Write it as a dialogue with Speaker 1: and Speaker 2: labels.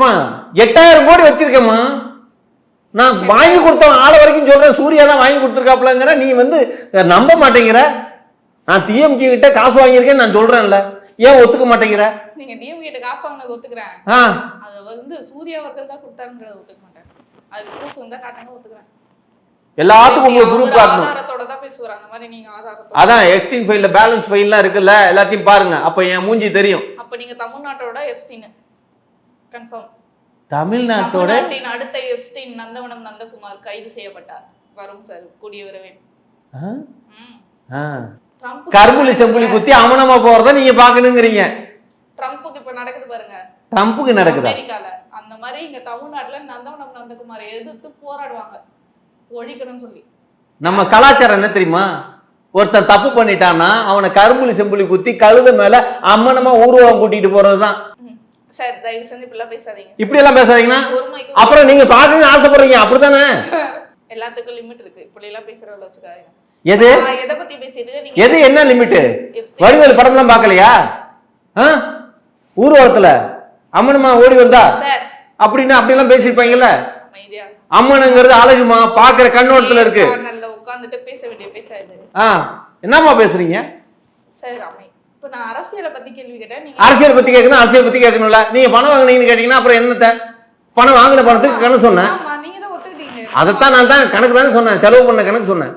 Speaker 1: அம்மா 8000 கோடி வச்சிருக்கேம்மா. நான் வாங்கி கொடுத்தவன் ஆள வரைக்கும் சொல்றேன், சூர்யா தான் வாங்கி கொடுத்துருக்காப்லங்கிற. நீ வந்து நம்ப மாட்டேங்கிற. நான் டிஎம்கே கிட்ட காசு வாங்கியிருக்கேன்னு நான் சொல்றேன்ல, ஏன் ஒத்துக்க மாட்டேங்கிற?
Speaker 2: நீங்க டிஎம்கே கிட்ட காசு வாங்கினது ஒத்துக்கிறேன். அது வந்து சூர்யா அவர்கள் தான் கொடுத்தாருன்றத ஒத்துக்க மாட்டேன். அதுக்கு ப்ரூஃப் இருந்தா காட்டுங்க, ஒத்துக்கிறேன்.
Speaker 1: எல்லாத்துக்கும் உங்களுக்கு ப்ரூஃப் காட்டணும்.
Speaker 2: ஆதாரத்தோட தான் பேசுவார். அந்த மாதிரி நீங்க ஆதாரத்தோட.
Speaker 1: அதான் எக்ஸ்டீன் ஃபைல்ல பேலன்ஸ் ஃபைல்லாம் இருக்குல்ல, எல்லாத்தையும் பாருங்க. அப்ப என் மூஞ்சி தெரியும்.
Speaker 2: அப்ப நீங்க தமிழ்நாட்டோட எப்ஸ்டீன் கன்ஃபார்ம்.
Speaker 1: தமிழ்நாட்டோட
Speaker 2: அடுத்த எப்ஸ்டீன் நந்தவனம் நந்தகுமார் கைது செய்யப்பட்டார். வரும் சார் கூடிய விரைவில்.
Speaker 1: கரும்புலி செம்புலி குத்தி அமனமா போறத நீங்க பாக்கணுங்கிறீங்க.
Speaker 2: ட்ரம்புக்கு இப்ப நடக்குது பாருங்க.
Speaker 1: ட்ரம்புக்கு நடக்குதா?
Speaker 2: அமெரிக்கால அந்த மாதிரி இங்க தமிழ்நாட்டுல நந்தவனம் நந்தகுமாரை எதிர்த்து போராடுவாங்க, ஒழிக்கணும்னு சொல்லி. நம்ம
Speaker 1: கலாச்சாரம் என்ன தெரியுமா? ஒருத்தன் தப்பு பண்ணிட்டான்னா அவனை கரும்புலி செம்புலி குத்தி கழுத மேல அம்மனமா ஊர்வலம் கூட்டிட்டு போறதுதான்.
Speaker 2: சார் தயவு செஞ்சு இப்படி எல்லாம் பேசாதீங்க.
Speaker 1: இப்படி எல்லாம் பேசாதீங்கன்னா அப்புறம் நீங்க பாக்கணும்னு ஆசைப்படுறீங்க, அப்படித்தானே?
Speaker 2: எல்லாத்துக்கும் லிமிட் இருக்கு. இப்படி எல்லாம் பேசுறவங்கள வச்சுக்காதீங்க.
Speaker 1: எது
Speaker 2: எதை பத்தி பேசியது?
Speaker 1: எது என்ன லிமிட்? வடிவேல் படம் எல்லாம் பாக்கலையா? ஊர்வலத்துல அம்மனமா ஓடி வந்தா அப்படின்னா அப்படி எல்லாம் பேசிருப்பாங்கல்ல. அம்மனுங்கிறது அழகுமா, பாக்குற கண்ணோட்டத்துல இருக்கு.
Speaker 2: நல்லா உட்கார்ந்துட்டு பேச வேண்டிய பேச்சா இது?
Speaker 1: என்னமா பேசுறீங்க?
Speaker 2: சரி அம்மை, இப்ப நான் அரசியலை பத்தி கேள்வி கேட்டேன். நீங்க
Speaker 1: அரசியல் பத்தி கேட்கணும், அரசியல் பத்தி கேட்கணும்ல. நீங்க பணம் வாங்கினீங்கன்னு கேட்டீங்கன்னா அப்புறம் என்னத்த? பணம் வாங்கின பணத்துக்கு கணக்கு சொன்னேன்.
Speaker 2: நீங்க தான் ஒத்துக்கிட்டீங்க.
Speaker 1: அதைத்தான் நான் தான் கணக்கு தானே சொன்னேன், செலவு பண்ண கணக்கு சொன்னேன்.